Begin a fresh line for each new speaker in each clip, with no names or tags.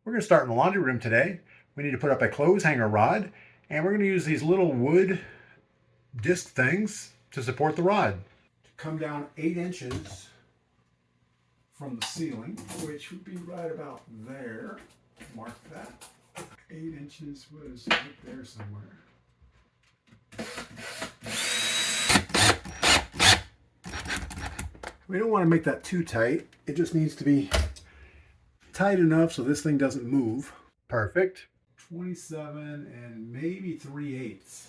We're going to start in the laundry room today. We need to put up a clothes hanger rod, and we're going to use these little wood disc things to support the rod. Come down 8 inches from the ceiling, which would be right about there. Mark that. 8 inches was right there somewhere. We don't want to make that too tight. It just needs to be tight enough so this thing doesn't move. Perfect. 27 and maybe 3/8.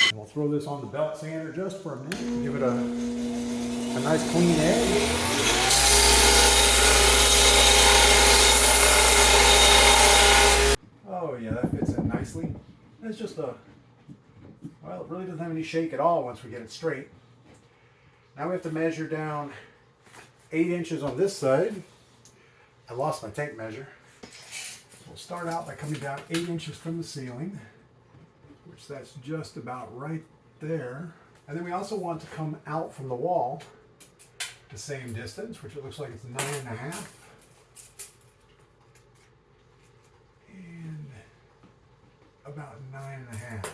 And we'll throw this on the belt sander just for a minute. Give it a nice clean edge. Oh yeah, that fits in nicely. It's just well, it really doesn't have any shake at all once we get it straight. Now we have to measure down 8 inches on this side. I lost my tape measure. We'll start out by coming down 8 inches from the ceiling, which that's just about right there. And then we also want to come out from the wall the same distance, which it looks like it's 9.5. And about 9.5.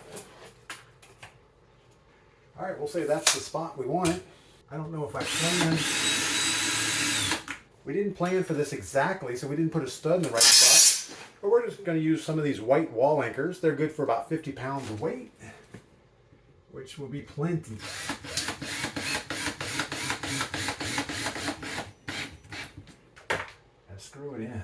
All right, we'll say that's the spot we want it. I don't know if I planned. We didn't plan for this exactly, so we didn't put a stud in the right spot. But we're just going to use some of these white wall anchors. They're good for about 50 pounds of weight, which will be plenty. And screw it in.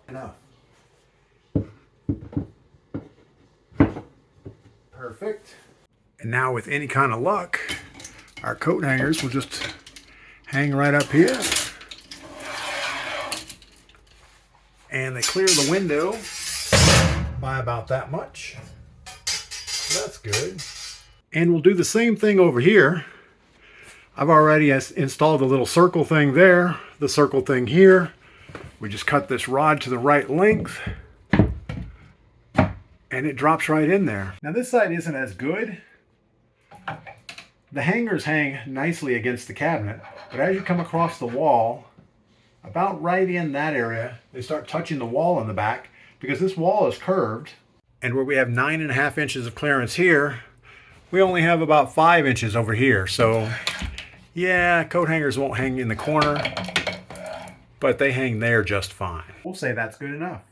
Enough. Perfect. And now with any kind of luck, our coat hangers will just hang right up here. And they clear the window by about that much. So that's good. And we'll do the same thing over here. I've already installed the little circle thing there, the circle thing here. We just cut this rod to the right length and it drops right in there. Now this side isn't as good. The hangers hang nicely against the cabinet, but as you come across the wall, about right in that area, they start touching the wall in the back because this wall is curved. And where we have 9.5 inches of clearance here, we only have about 5 inches over here. So yeah, coat hangers won't hang in the corner, but they hang there just fine. We'll say that's good enough.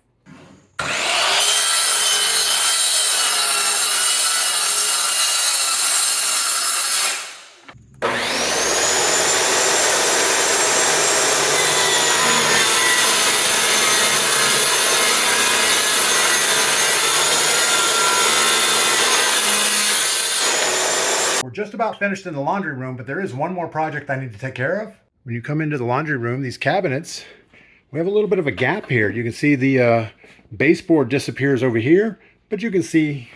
We're just about finished in the laundry room, but there is one more project I need to take care of. When you come into the laundry room, these cabinets, we have a little bit of a gap here. You can see the baseboard disappears over here, but you can see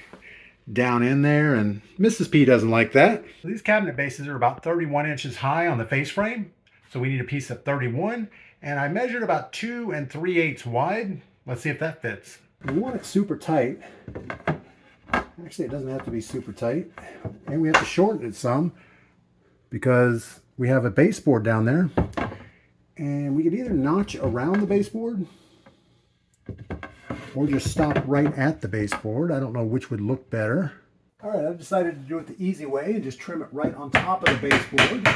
down in there, and Mrs. P doesn't like that. So these cabinet bases are about 31 inches high on the face frame, so we need a piece of 31, and I measured about 2 3/8 wide. Let's see if that fits. We want it super tight. Actually, it doesn't have to be super tight, and we have to shorten it some because we have a baseboard down there, and we could either notch around the baseboard or just stop right at the baseboard. I don't know which would look better. All right, I've decided to do it the easy way and just trim it right on top of the baseboard.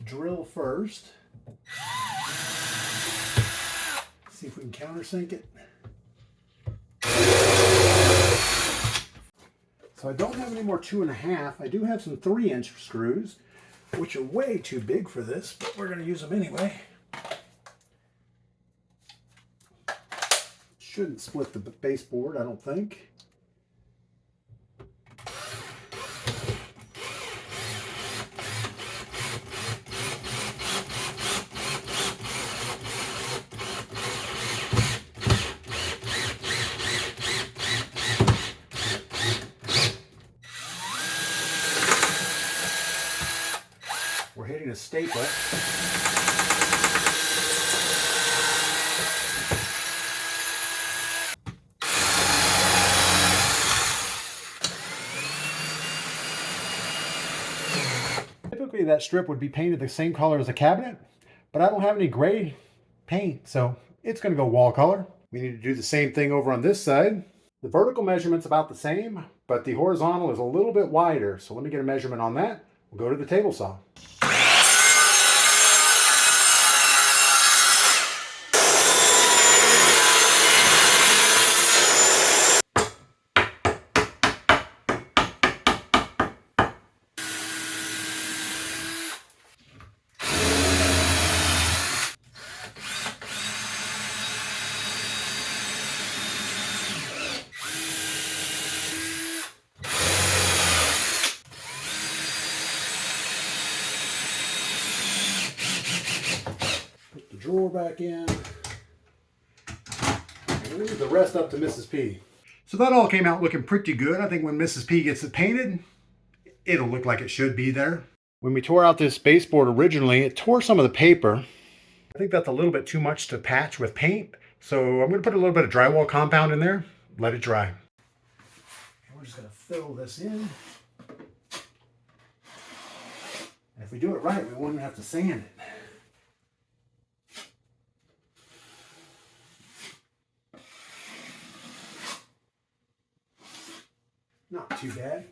Drill first. See if we can countersink it. So I don't have any more 2.5. I do have some 3-inch screws, which are way too big for this, but we're going to use them anyway. Shouldn't split the baseboard, I don't think. We're hitting a staple. Typically that strip would be painted the same color as the cabinet, but I don't have any gray paint, so it's going to go wall color. We need to do the same thing over on this side. The vertical measurement's about the same, but the horizontal is a little bit wider. So let me get a measurement on that. We'll go to the table saw. Drawer back in. And leave the rest up to Mrs. P. So that all came out looking pretty good. I think when Mrs. P gets it painted, it'll look like it should be there. When we tore out this baseboard originally, it tore some of the paper. I think that's a little bit too much to patch with paint. So I'm going to put a little bit of drywall compound in there, let it dry. And we're just going to fill this in. And if we do it right, we won't even have to sand it. Not too bad.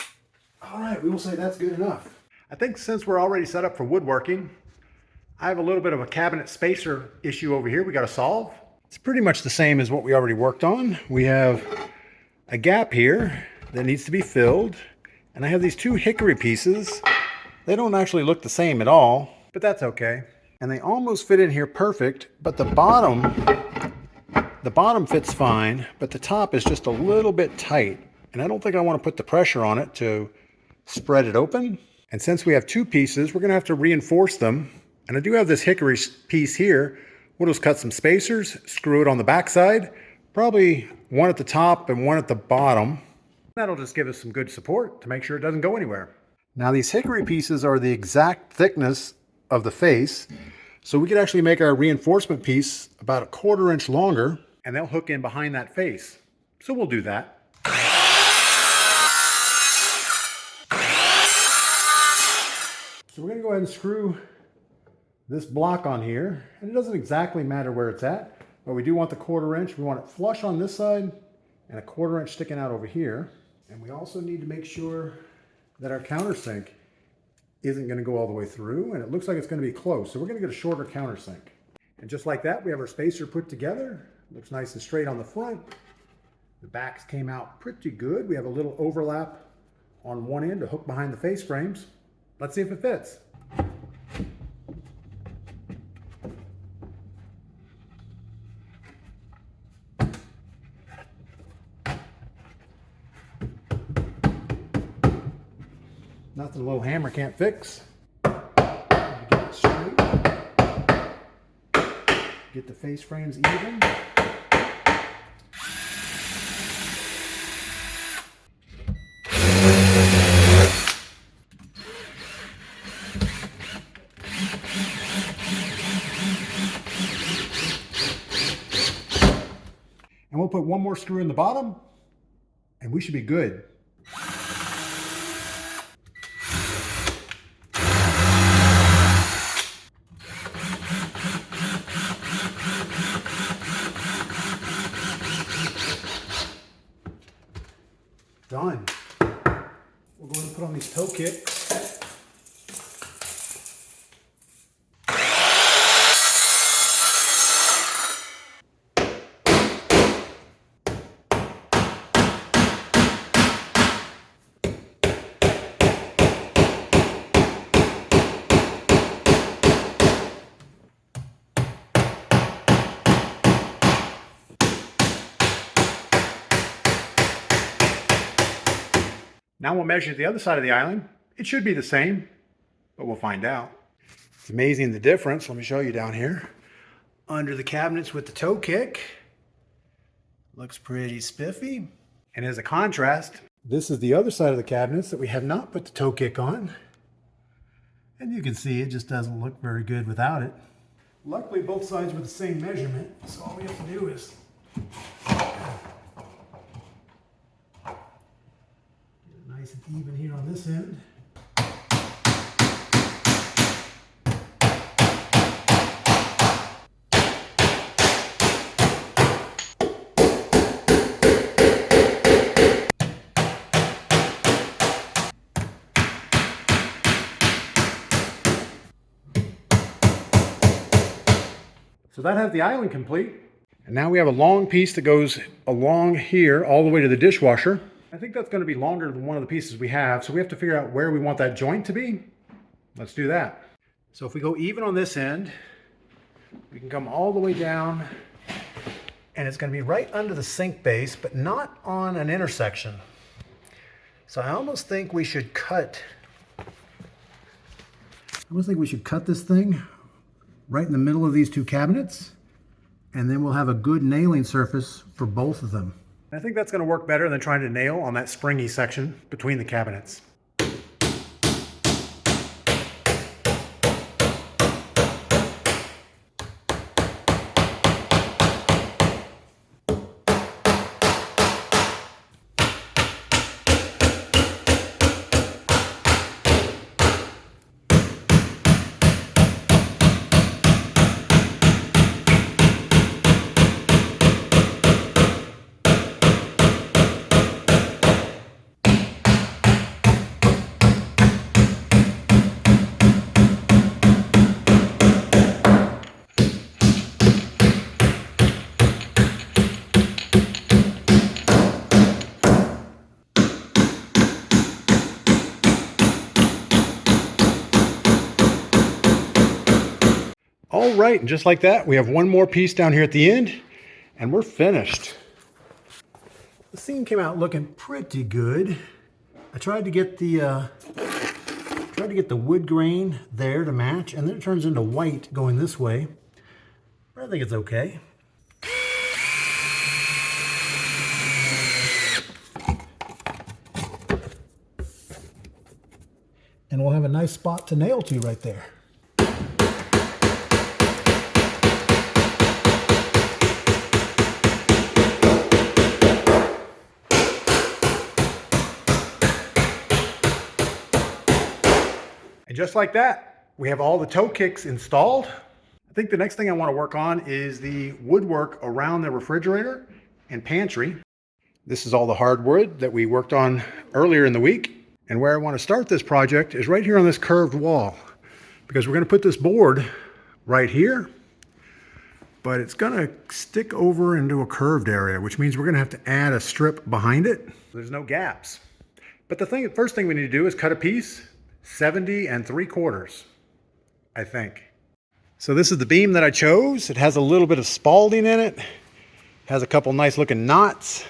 All right, we will say that's good enough. I think since we're already set up for woodworking, I have a little bit of a cabinet spacer issue over here we got to solve. It's pretty much the same as what we already worked on. We have a gap here that needs to be filled, and I have these two hickory pieces. They don't actually look the same at all, but that's okay. And they almost fit in here perfect, but the bottom fits fine, but the top is just a little bit tight. And I don't think I want to put the pressure on it to spread it open. And since we have two pieces, we're going to have to reinforce them. And I do have this hickory piece here. We'll just cut some spacers, screw it on the back side, probably one at the top and one at the bottom. That'll just give us some good support to make sure it doesn't go anywhere. Now these hickory pieces are the exact thickness of the face. So we could actually make our reinforcement piece about 1/4 inch longer, and they'll hook in behind that face. So we'll do that. So we're going to go ahead and screw this block on here. And it doesn't exactly matter where it's at, but we do want the 1/4 inch. We want it flush on this side and a 1/4 inch sticking out over here. And we also need to make sure that our countersink isn't going to go all the way through. And it looks like it's going to be close. So we're going to get a shorter countersink. And just like that, we have our spacer put together. Looks nice and straight on the front. The backs came out pretty good. We have a little overlap on one end to hook behind the face frames. Let's see if it fits. Nothing a little hammer can't fix. Get it straight. Get the face frames even. And we'll put one more screw in the bottom, and we should be good. Done. We'll go ahead and put on these toe kicks. Now we'll measure the other side of the island. It should be the same, but we'll find out. It's amazing the difference. Let me show you down here. Under the cabinets with the toe kick. Looks pretty spiffy. And as a contrast, this is the other side of the cabinets that we have not put the toe kick on. And you can see it just doesn't look very good without it. Luckily both sides were the same measurement, so all we have to do is nice and even here on this end. that has the island complete. And now we have a long piece that goes along here all the way to the dishwasher. I think that's going to be longer than one of the pieces we have, so we have to figure out where we want that joint to be. Let's do that. So if we go even on this end, we can come all the way down, and it's going to be right under the sink base, but not on an intersection. So I almost think we should cut this thing right in the middle of these two cabinets, and then we'll have a good nailing surface for both of them. I think that's going to work better than trying to nail on that springy section between the cabinets. All right, and just like that, we have one more piece down here at the end, and we're finished. The seam came out looking pretty good. I tried to get the wood grain there to match, and then it turns into white going this way. But I think it's okay. And we'll have a nice spot to nail to right there. And just like that, we have all the toe kicks installed. I think the next thing I want to work on is the woodwork around the refrigerator and pantry. This is all the hardwood that we worked on earlier in the week. And where I want to start this project is right here on this curved wall, because we're going to put this board right here, but it's going to stick over into a curved area, which means we're going to have to add a strip behind it. There's no gaps. But the first thing we need to do is cut a piece 70 3/4, I think. So this is the beam that I chose. It has a little bit of spalding in it. Has a couple nice looking knots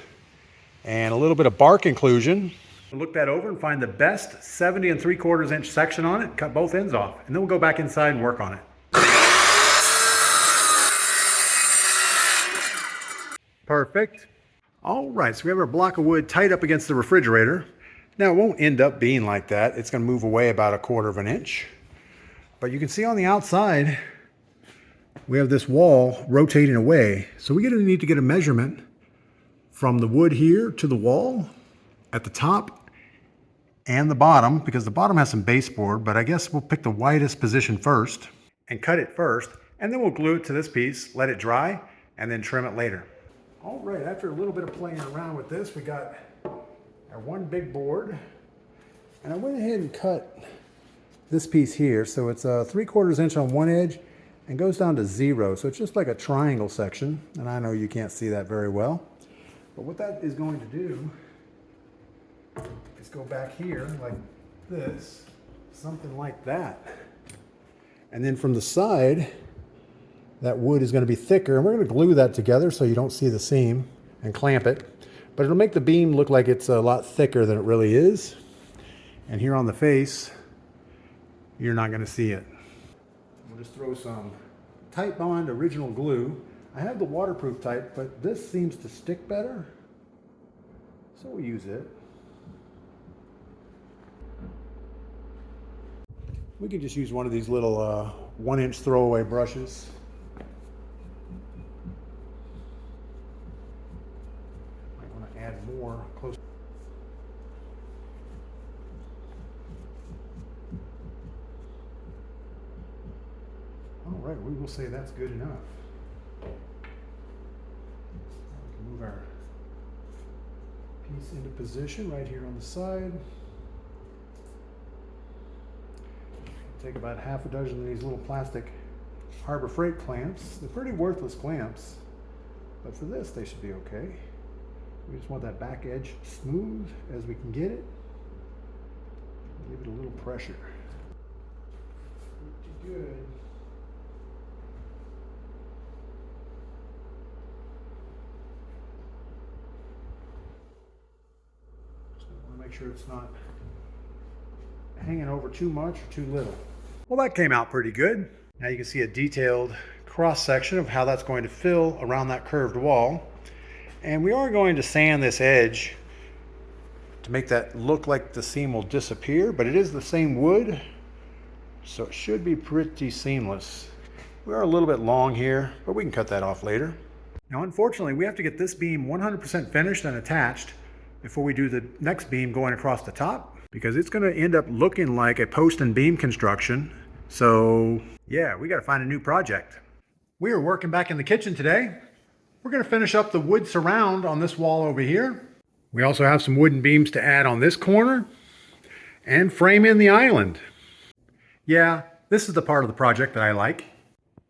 and a little bit of bark inclusion. We'll look that over and find the best 70 3/4 inch section on it, cut both ends off, and then we'll go back inside and work on it. Perfect. All right, so we have our block of wood tight up against the refrigerator. Now it won't end up being like that. It's going to move away about 1/4 inch. But you can see on the outside, we have this wall rotating away. So we're going to need to get a measurement from the wood here to the wall at the top and the bottom, because the bottom has some baseboard, but I guess we'll pick the widest position first and cut it first, and then we'll glue it to this piece, let it dry, and then trim it later. All right, after a little bit of playing around with this, we got our one big board, and I went ahead and cut this piece here. So it's 3/4 inch on one edge and goes down to 0. So it's just like a triangle section. And I know you can't see that very well, but what that is going to do is go back here like this, something like that. And then from the side, that wood is going to be thicker, and we're going to glue that together so you don't see the seam and clamp it. But it'll make the beam look like it's a lot thicker than it really is. And here on the face, you're not going to see it. We'll just throw some Type Bond original glue. I have the waterproof type, but this seems to stick better, so we'll use it. We can just use one of these little 1-inch throwaway brushes. Add more close. All right, we will say that's good enough. We can move our piece into position right here on the side. Take about 6 of these little plastic Harbor Freight clamps. They're pretty worthless clamps, but for this they should be okay. We just want that back edge smooth as we can get it. Give it a little pressure. Pretty good. Just want to make sure it's not hanging over too much or too little. Well, that came out pretty good. Now you can see a detailed cross section of how that's going to fill around that curved wall. And we are going to sand this edge to make that look like the seam will disappear, but it is the same wood, so it should be pretty seamless. We are a little bit long here, but we can cut that off later. Now, unfortunately, we have to get this beam 100% finished and attached before we do the next beam going across the top, because it's going to end up looking like a post and beam construction. So yeah, we got to find a new project. We are working back in the kitchen today. We're going to finish up the wood surround on this wall over here. We also have some wooden beams to add on this corner and frame in the island. Yeah, this is the part of the project that I like.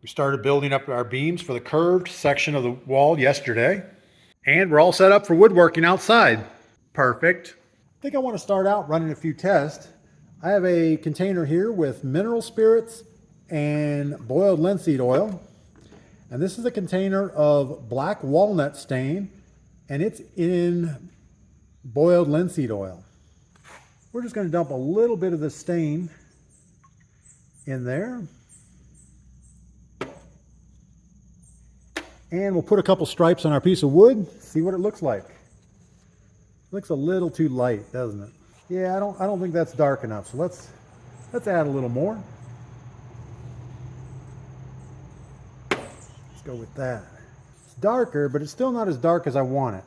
We started building up our beams for the curved section of the wall yesterday, and we're all set up for woodworking outside. Perfect. I think I want to start out running a few tests. I have a container here with mineral spirits and boiled linseed oil. And this is a container of black walnut stain, and it's in boiled linseed oil. We're just going to dump a little bit of the stain in there. And we'll put a couple stripes on our piece of wood, see what it looks like. Looks a little too light, doesn't it? Yeah, I don't think that's dark enough. So let's add a little more. Let's go with that. It's darker, but it's still not as dark as I want it.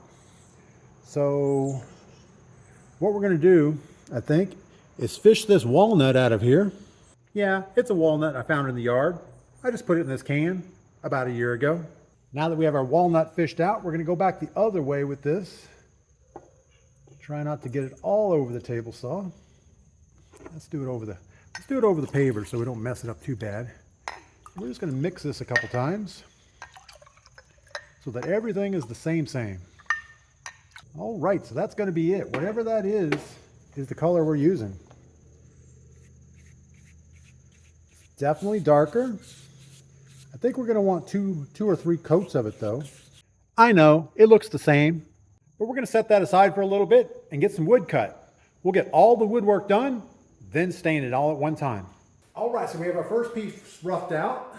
So what we're going to do, I think, is fish this walnut out of here. Yeah, it's a walnut I found in the yard. I just put it in this can about a year ago. Now that we have our walnut fished out, we're going to go back the other way with this. Try not to get it all over the table saw. Let's do it over the paver so we don't mess it up too bad. We're just going to mix this a couple times so that everything is the same. All right, so that's going to be it. Whatever that is the color we're using. Definitely darker. I think we're going to want two or three coats of it though. I know, it looks the same. But we're going to set that aside for a little bit and get some wood cut. We'll get all the woodwork done, then stain it all at one time. All right, so we have our first piece roughed out.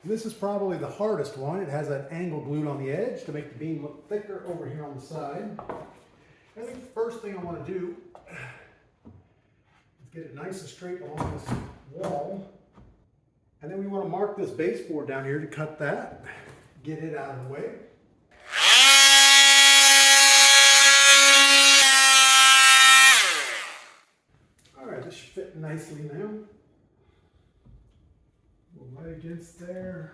This is probably the hardest one. It has that angle glued on the edge to make the beam look thicker over here on the side. I think the first thing I want to do is get it nice and straight along this wall. And then we want to mark this baseboard down here to cut that, get it out of the way. This should fit nicely now. Go right against there.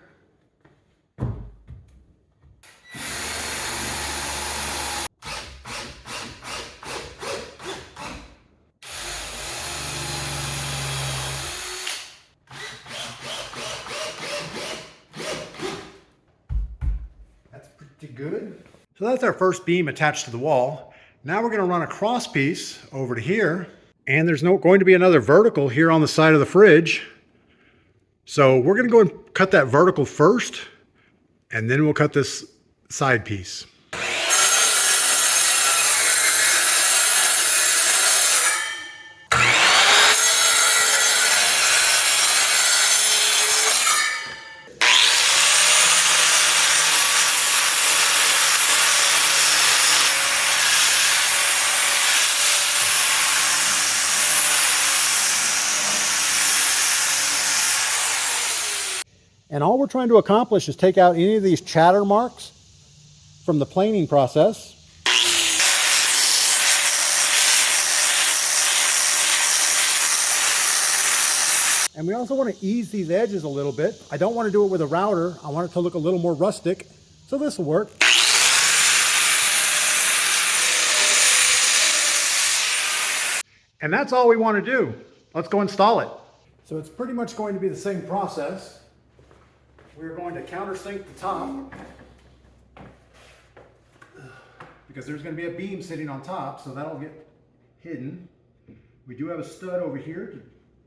That's pretty good. So that's our first beam attached to the wall. Now we're going to run a cross piece over to here. And there's going to be another vertical here on the side of the fridge. So we're going to go and cut that vertical first, and then we'll cut this side piece. And all we're trying to accomplish is take out any of these chatter marks from the planing process. And we also want to ease these edges a little bit. I don't want to do it with a router. I want it to look a little more rustic. So this will work. And that's all we want to do. Let's go install it. So it's pretty much going to be the same process. we're going to countersink the top because there's going to be a beam sitting on top, so that'll get hidden. We do have a stud over here to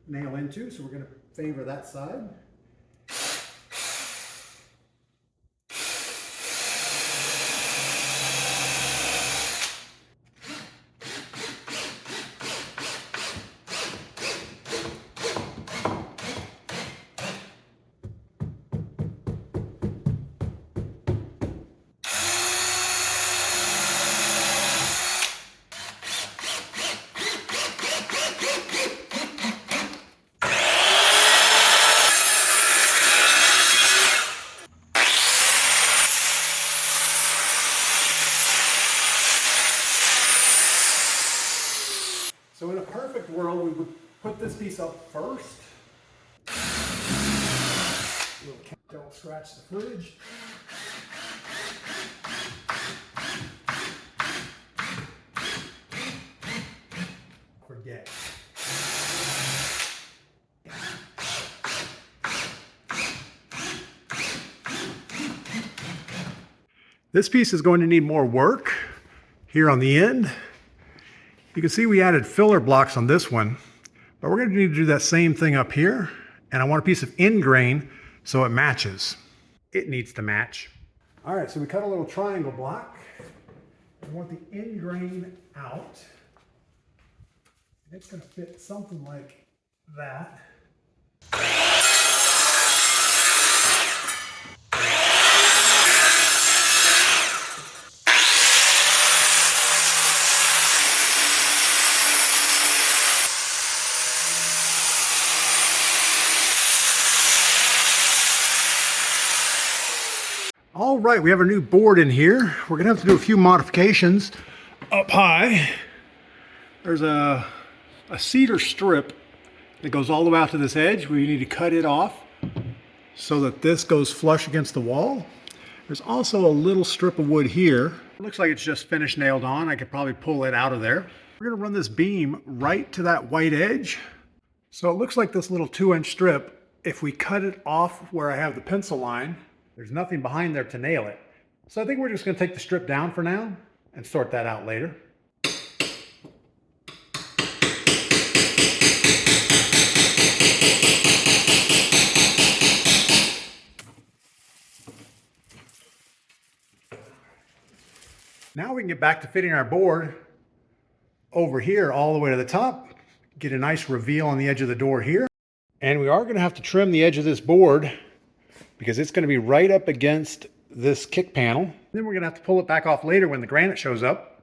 nail into, so we're going to favor that side. So in a perfect world, we would put this piece up first. Don't scratch the fridge. Forget. This piece is going to need more work here on the end. You can see we added filler blocks on this one, but we're going to need to do that same thing up here. And I want a piece of end grain so it matches. It needs to match. All right, so we cut a little triangle block. I want the end grain out. It's going to fit something like that. All right, we have a new board in here. We're gonna have to do a few modifications up high. There's a cedar strip that goes all the way out to this edge. We need to cut it off so that this goes flush against the wall. There's also a little strip of wood here. It looks like it's just finished nailed on. I could probably pull it out of there. We're gonna run this beam right to that white edge. So it looks like this little 2-inch strip, if we cut it off where I have the pencil line, there's nothing behind there to nail it. So I think we're just going to take the strip down for now and sort that out later. Now we can get back to fitting our board over here all the way to the top. Get a nice reveal on the edge of the door here. And we are going to have to trim the edge of this board because it's going to be right up against this kick panel. Then we're going to have to pull it back off later when the granite shows up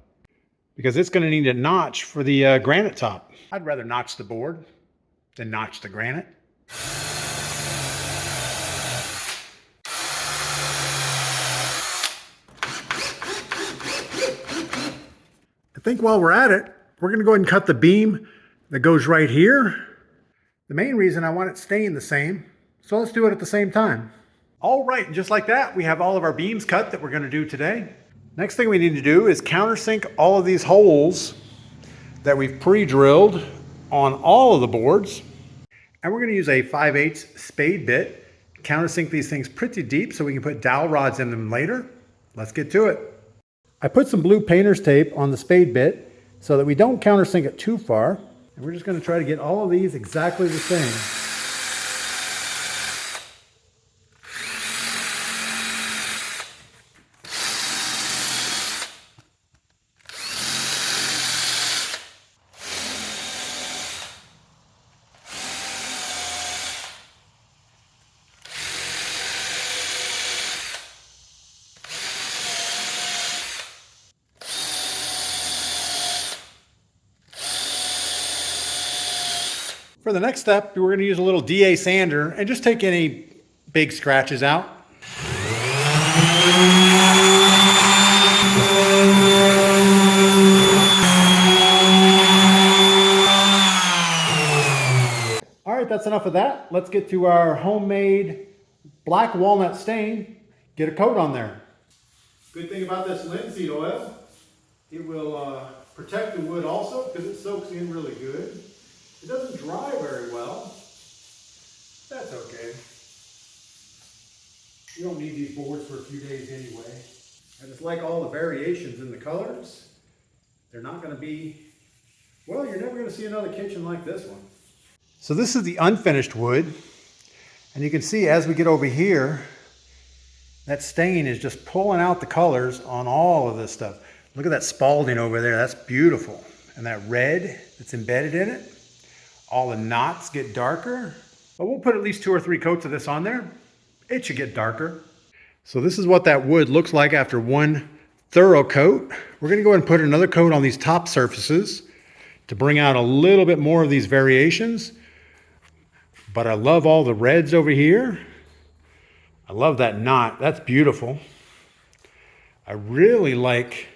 because it's going to need a notch for the granite top. I'd rather notch the board than notch the granite. I think while we're at it, we're going to go ahead and cut the beam that goes right here. The main reason I want it staying the same, so let's do it at the same time. All right, and just like that, we have all of our beams cut that we're going to do today. Next thing we need to do is countersink all of these holes that we've pre-drilled on all of the boards. And we're going to use a 5/8 spade bit, countersink these things pretty deep so we can put dowel rods in them later. Let's get to it. I put some blue painter's tape on the spade bit so that we don't countersink it too far. And we're just going to try to get all of these exactly the same. For the next step, we're going to use a little DA sander and just take any big scratches out. All right, that's enough of that. Let's get to our homemade black walnut stain. Get a coat on there. Good thing about this linseed oil, it will protect the wood also because it soaks in really good. It doesn't dry very well. That's okay. You don't need these boards for a few days anyway. I just like all the variations in the colors. They're not going to be, well, you're never going to see another kitchen like this one. So this is the unfinished wood. And you can see as we get over here, that stain is just pulling out the colors on all of this stuff. Look at that spalding over there. That's beautiful. And that red that's embedded in it. All the knots get darker. But we'll put at least 2 or 3 coats of this on there. It should get darker. So this is what that wood looks like after one thorough coat. We're going to go ahead and put another coat on these top surfaces to bring out a little bit more of these variations. But I love all the reds over here. I love that knot. That's beautiful. I really like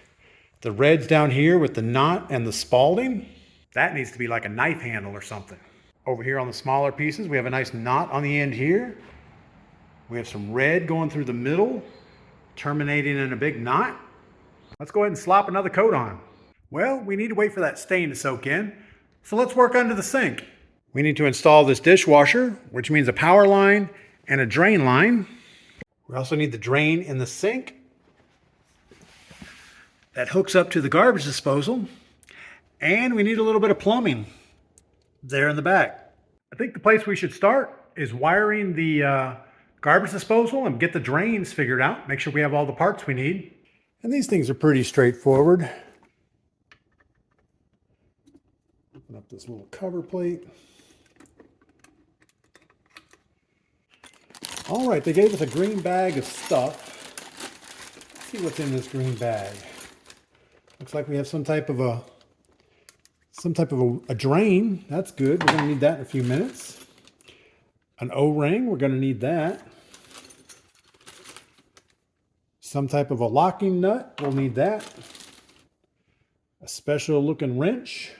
the reds down here with the knot and the spalding. That needs to be like a knife handle or something. Over here on the smaller pieces, we have a nice knot on the end here. We have some red going through the middle, terminating in a big knot. Let's go ahead and slop another coat on. Well, we need to wait for that stain to soak in. So let's work under the sink. We need to install this dishwasher, which means a power line and a drain line. We also need the drain in the sink that hooks up to the garbage disposal. And we need a little bit of plumbing there in the back. I think the place we should start is wiring the garbage disposal and get the drains figured out. Make sure we have all the parts we need. And these things are pretty straightforward. Open up this little cover plate. All right, they gave us a green bag of stuff. Let's see what's in this green bag. Looks like we have some type of a drain. That's good. We're going to need that in a few minutes. An O-ring. We're going to need that. Some type of a locking nut. We'll need that. A special looking wrench.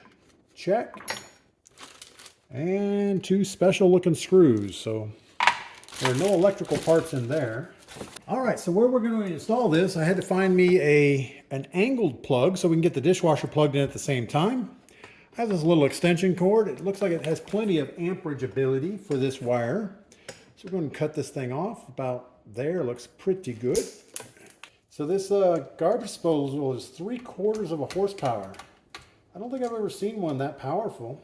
Check. And 2 special looking screws. So there are no electrical parts in there. All right, so where we're going to install this, I had to find me an angled plug so we can get the dishwasher plugged in at the same time. I have this little extension cord. It looks like it has plenty of amperage ability for this wire. So we're going to cut this thing off about there. Looks pretty good. So this garbage disposal is 3/4 of a horsepower. I don't think I've ever seen one that powerful.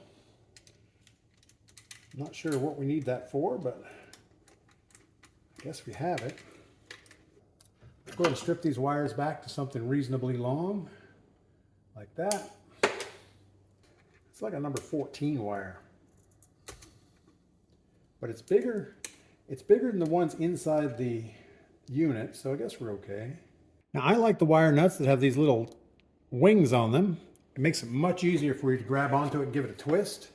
I'm not sure what we need that for, but I guess we have it. Let's go ahead and strip these wires back to something reasonably long, like that. It's like a number 14 wire, but it's bigger. It's bigger than the ones inside the unit, so I guess we're okay. Now I like the wire nuts that have these little wings on them. It makes it much easier for you to grab onto it and give it a twist.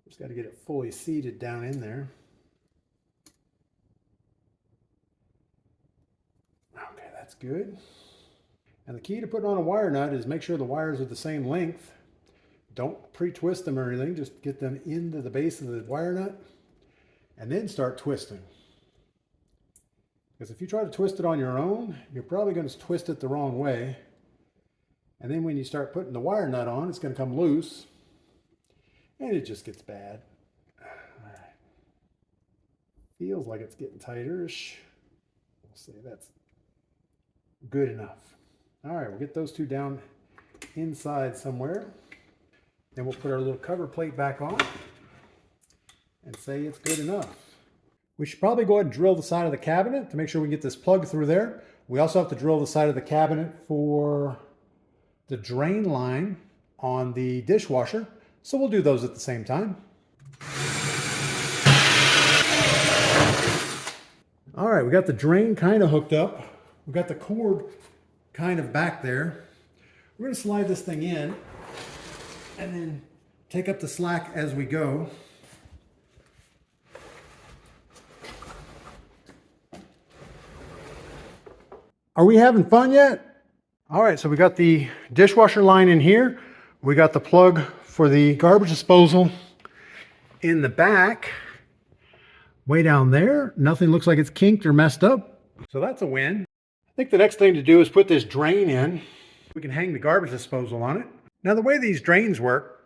Just got to get it fully seated down in there. Okay, that's good. And the key to putting on a wire nut is make sure the wires are the same length. Don't pre-twist them or anything, just get them into the base of the wire nut and then start twisting. Because if you try to twist it on your own, you're probably going to twist it the wrong way. And then when you start putting the wire nut on, it's going to come loose and it just gets bad. All right. Feels like it's getting tighter-ish. We'll see, that's good enough. All right, we'll get those 2 down inside somewhere. Then we'll put our little cover plate back on and say it's good enough. We should probably go ahead and drill the side of the cabinet to make sure we get this plug through there. We also have to drill the side of the cabinet for the drain line on the dishwasher. So we'll do those at the same time. All right, we got the drain kind of hooked up. We got the cord kind of back there. We're going to slide this thing in and then take up the slack as we go. Are we having fun yet? All right, so we got the dishwasher line in here. We got the plug for the garbage disposal in the back. Way down there. Nothing looks like it's kinked or messed up. So that's a win. I think the next thing to do is put this drain in. We can hang the garbage disposal on it. Now the way these drains work,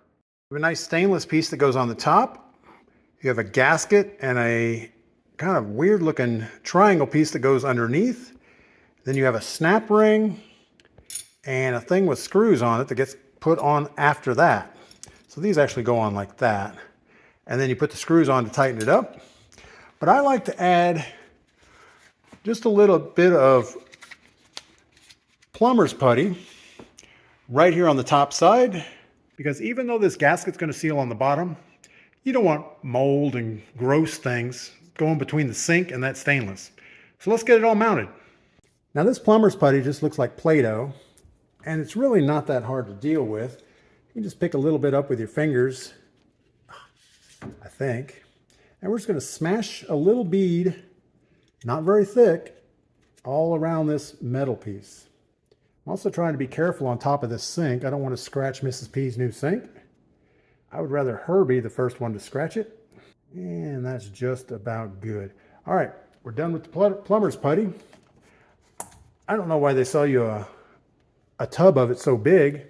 we have a nice stainless piece that goes on the top. You have a gasket and a kind of weird looking triangle piece that goes underneath. Then you have a snap ring and a thing with screws on it that gets put on after that. So these actually go on like that. And then you put the screws on to tighten it up. But I like to add just a little bit of plumber's putty right here on the top side, because even though this gasket's going to seal on the bottom, you don't want mold and gross things going between the sink and that stainless. So let's get it all mounted. Now this plumber's putty just looks like Play-Doh, and it's really not that hard to deal with. You can just pick a little bit up with your fingers, I think. And we're just going to smash a little bead, not very thick, all around this metal piece. I'm also trying to be careful on top of this sink. I don't want to scratch Mrs. P's new sink. I would rather her be the first one to scratch it. And that's just about good. All right, we're done with the plumber's putty. I don't know why they sell you a tub of it so big.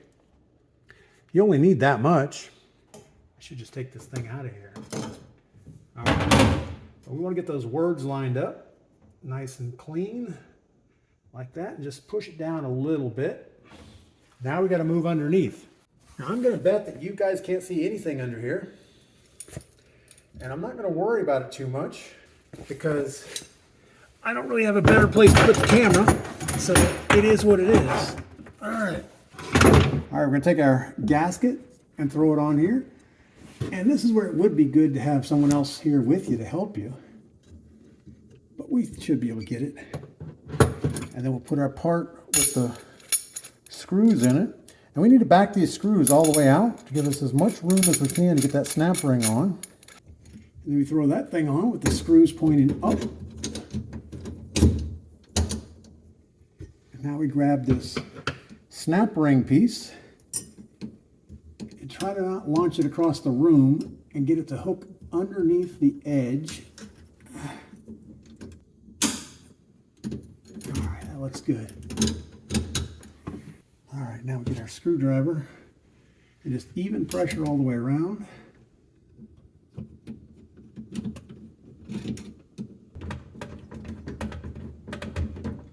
You only need that much. I should just take this thing out of here. All right, so we want to get those words lined up nice and clean like that, and just push it down a little bit. Now we got to move underneath. Now I'm going to bet that you guys can't see anything under here, and I'm not going to worry about it too much because I don't really have a better place to put the camera, so it is what it is. All right, we're going to take our gasket and throw it on here. And this is where it would be good to have someone else here with you to help you. But we should be able to get it. And then we'll put our part with the screws in it. And we need to back these screws all the way out to give us as much room as we can to get that snap ring on. And then we throw that thing on with the screws pointing up. And now we grab this snap ring piece. Try to not launch it across the room and get it to hook underneath the edge. All right, that looks good. All right, now we get our screwdriver and just even pressure all the way around.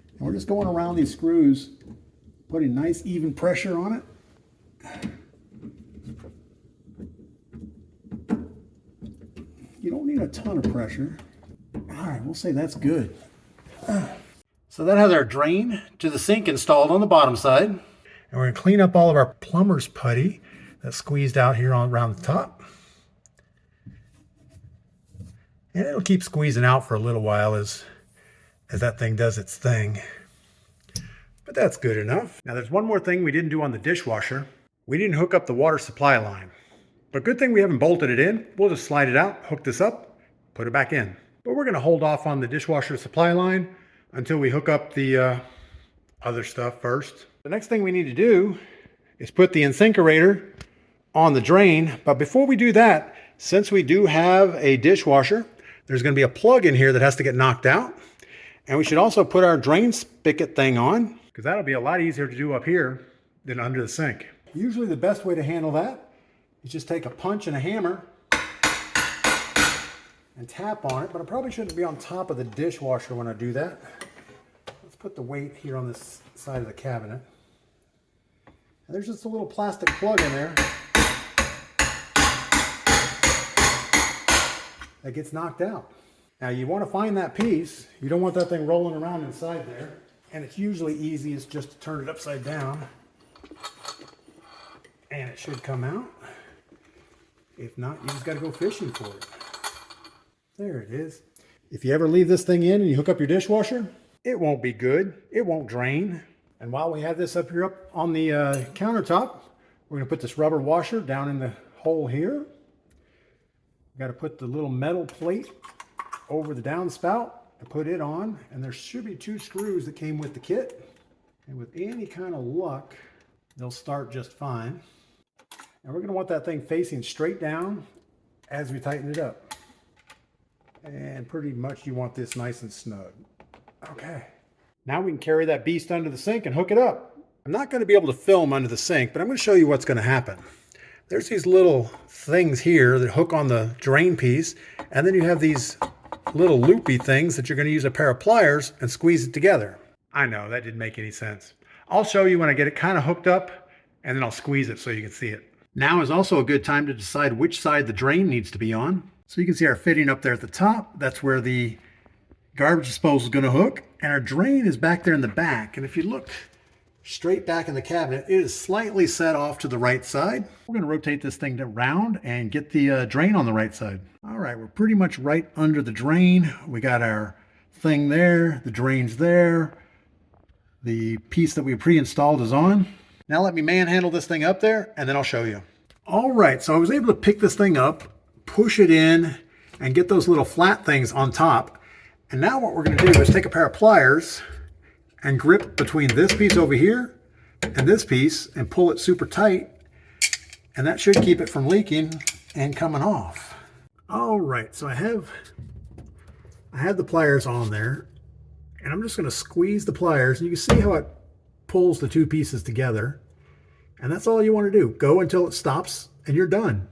And we're just going around these screws, putting nice even pressure on it. You don't need a ton of pressure. All right, we'll say that's good. So that has our drain to the sink installed on the bottom side. And we're going to clean up all of our plumber's putty that's squeezed out here around the top. And it'll keep squeezing out for a little while as that thing does its thing. But that's good enough. Now there's one more thing we didn't do on the dishwasher. We didn't hook up the water supply line. But good thing we haven't bolted it in. We'll just slide it out, hook this up, put it back in. But we're going to hold off on the dishwasher supply line until we hook up the other stuff first. The next thing we need to do is put the InSinkerator on the drain. But before we do that, since we do have a dishwasher, there's going to be a plug in here that has to get knocked out. And we should also put our drain spigot thing on, because that'll be a lot easier to do up here than under the sink. Usually the best way to handle that is just take a punch and a hammer and tap on it, but I probably shouldn't be on top of the dishwasher when I do that. Let's put the weight here on this side of the cabinet. And there's just a little plastic plug in there that gets knocked out. Now you want to find that piece. You don't want that thing rolling around inside there. And it's usually easiest just to turn it upside down. And it should come out. If not, you just got to go fishing for it. There it is. If you ever leave this thing in and you hook up your dishwasher, it won't be good. It won't drain. And while we have this up here up on the countertop, we're going to put this rubber washer down in the hole here. We've got to put the little metal plate over the downspout and put it on. And there should be 2 screws that came with the kit. And with any kind of luck, they'll start just fine. And we're going to want that thing facing straight down as we tighten it up. And pretty much you want this nice and snug. Okay. Now we can carry that beast under the sink and hook it up. I'm not going to be able to film under the sink, but I'm going to show you what's going to happen. There's these little things here that hook on the drain piece, and then you have these little loopy things that you're going to use a pair of pliers and squeeze it together. I know, that didn't make any sense. I'll show you when I get it kind of hooked up, and then I'll squeeze it so you can see it. Now is also a good time to decide which side the drain needs to be on. So you can see our fitting up there at the top. That's where the garbage disposal is going to hook, and our drain is back there in the back. And if you look straight back in the cabinet, it is slightly set off to the right side. We're going to rotate this thing around and get the drain on the right side. All right, we're pretty much right under the drain. We got our thing there, the drain's there. The piece that we pre-installed is on. Now let me manhandle this thing up there, and then I'll show you. All right, so I was able to pick this thing up, push it in, and get those little flat things on top. And now what we're going to do is take a pair of pliers and grip between this piece over here and this piece and pull it super tight. And that should keep it from leaking and coming off. All right, so I have the pliers on there, and I'm just going to squeeze the pliers, and you can see how it pulls the two pieces together. And that's all you want to do. Go until it stops and you're done.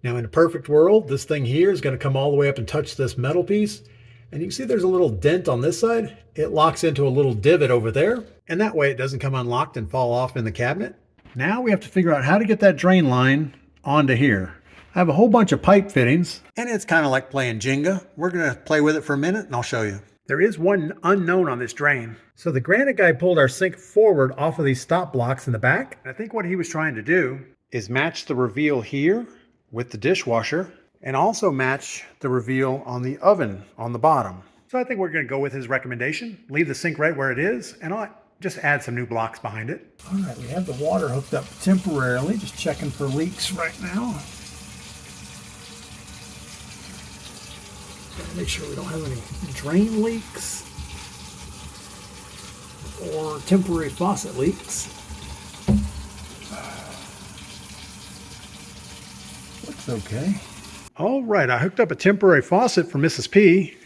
Now in a perfect world, this thing here is going to come all the way up and touch this metal piece. And you can see there's a little dent on this side. It locks into a little divot over there. And that way it doesn't come unlocked and fall off in the cabinet. Now we have to figure out how to get that drain line onto here. I have a whole bunch of pipe fittings, and it's kind of like playing Jenga. We're going to play with it for a minute and I'll show you. There is one unknown on this drain. So the granite guy pulled our sink forward off of these stop blocks in the back. And I think what he was trying to do is match the reveal here with the dishwasher and also match the reveal on the oven on the bottom. So I think we're going to go with his recommendation. Leave the sink right where it is, and I'll just add some new blocks behind it. All right, we have the water hooked up temporarily, just checking for leaks right now. Gotta make sure we don't have any drain leaks or temporary faucet leaks. Looks okay. All right, I hooked up a temporary faucet for Mrs. P.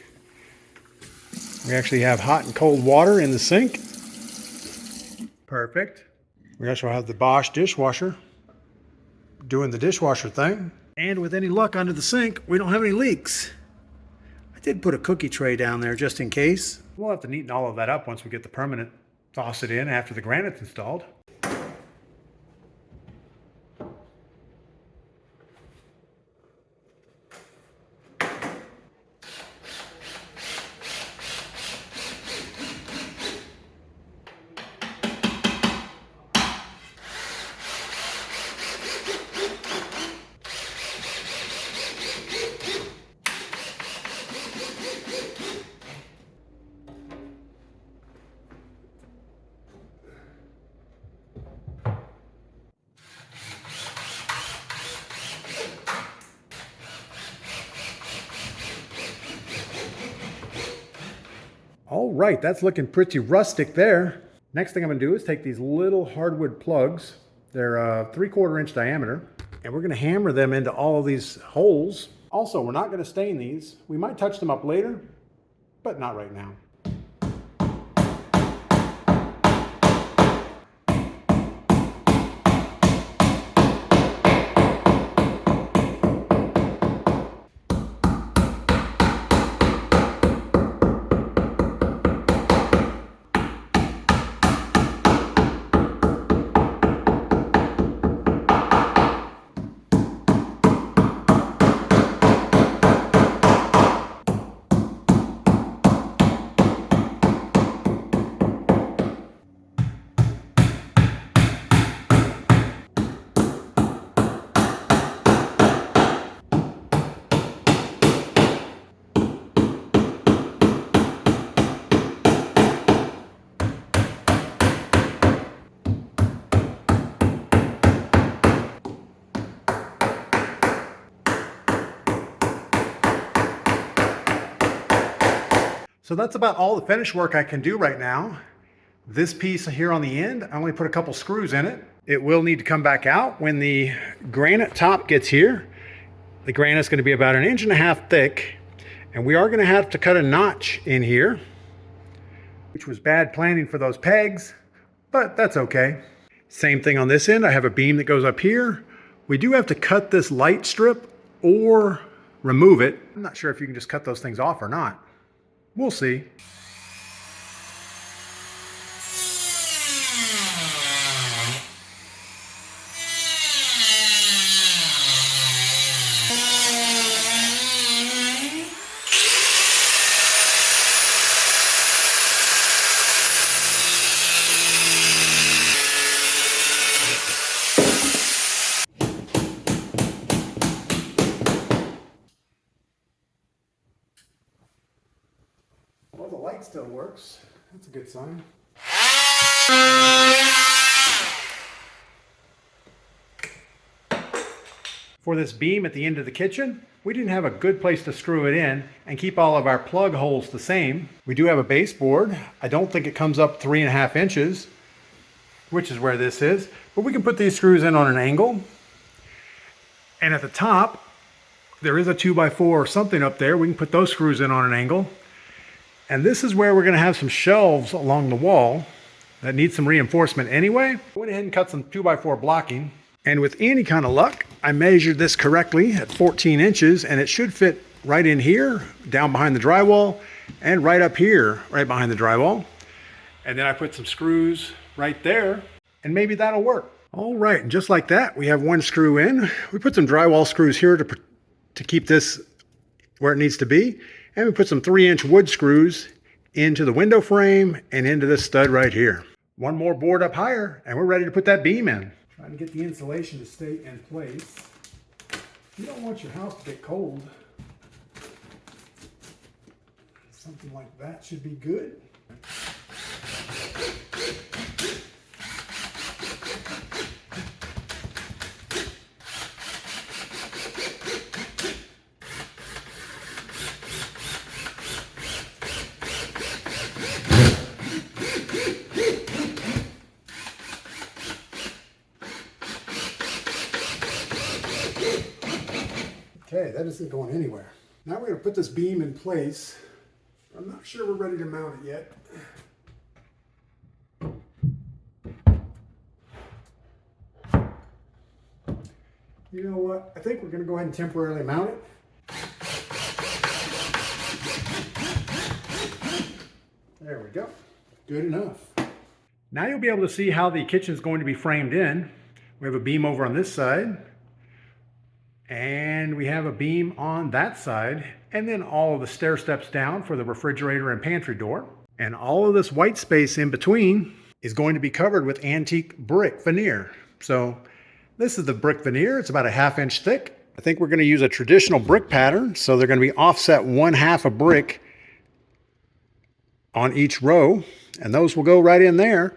We actually have hot and cold water in the sink. Perfect. We also have the Bosch dishwasher doing the dishwasher thing. And with any luck under the sink, we don't have any leaks. I did put a cookie tray down there just in case. We'll have to neaten all of that up once we get the permanent faucet in after the granite's installed. All right, that's looking pretty rustic there. Next thing I'm gonna do is take these little hardwood plugs. They're 3/4 inch diameter, and we're gonna hammer them into all of these holes. Also, we're not gonna stain these. We might touch them up later, but not right now. So that's about all the finish work I can do right now. This piece here on the end, I only put a couple screws in it. It will need to come back out when the granite top gets here. The granite's going to be about 1.5 inches thick, and we are going to have to cut a notch in here, which was bad planning for those pegs, but that's okay. Same thing on this end. I have a beam that goes up here. We do have to cut this light strip or remove it. I'm not sure if you can just cut those things off or not. We'll see. Well, the light still works. That's a good sign. For this beam at the end of the kitchen, we didn't have a good place to screw it in and keep all of our plug holes the same. We do have a baseboard. I don't think it comes up 3.5 inches, which is where this is, but we can put these screws in on an angle. And at the top, there is a 2x4 or something up there. We can put those screws in on an angle. And this is where we're going to have some shelves along the wall that need some reinforcement anyway. I went ahead and cut some 2x4 blocking. And with any kind of luck, I measured this correctly at 14 inches, and it should fit right in here, down behind the drywall, and right up here, right behind the drywall. And then I put some screws right there, and maybe that'll work. All right, and just like that, we have one screw in. We put some drywall screws here to keep this where it needs to be. And we put some 3-inch wood screws into the window frame and into this stud right here. One more board up higher, and we're ready to put that beam in. Trying to get the insulation to stay in place. You don't want your house to get cold. Something like that should be good. Okay, that isn't going anywhere. Now we're going to put this beam in place. I'm not sure we're ready to mount it yet. You know what? I think we're going to go ahead and temporarily mount it. There we go. Good enough. Now you'll be able to see how the kitchen is going to be framed in. We have a beam over on this side. And we have a beam on that side, and then all of the stair steps down for the refrigerator and pantry door. And all of this white space in between is going to be covered with antique brick veneer. So this is the brick veneer. It's about a 1/2 inch thick. I think we're going to use a traditional brick pattern. So they're going to be offset 1/2 a brick on each row. And those will go right in there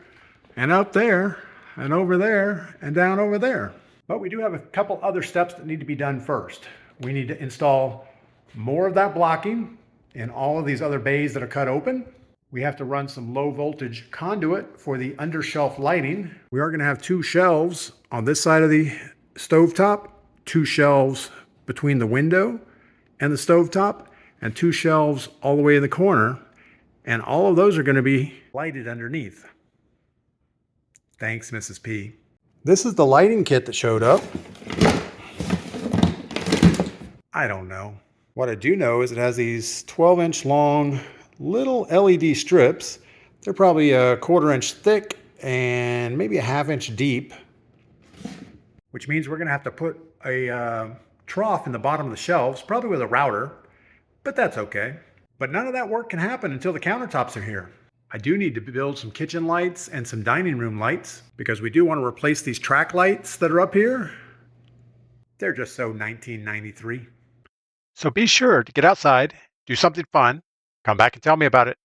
and up there and over there and down over there. But we do have a couple other steps that need to be done first. We need to install more of that blocking in all of these other bays that are cut open. We have to run some low voltage conduit for the undershelf lighting. We are going to have 2 shelves on this side of the stovetop, 2 shelves between the window and the stovetop, and 2 shelves all the way in the corner. And all of those are going to be lighted underneath. Thanks, Mrs. P. This is the lighting kit that showed up. I don't know. What I do know is it has these 12-inch long little LED strips. They're probably a 1/4 inch thick and maybe a 1/2 inch deep, which means we're going to have to put a trough in the bottom of the shelves, probably with a router, but that's okay. But none of that work can happen until the countertops are here. I do need to build some kitchen lights and some dining room lights because we do want to replace these track lights that are up here. They're just so 1993. So be sure to get outside, do something fun, come back and tell me about it.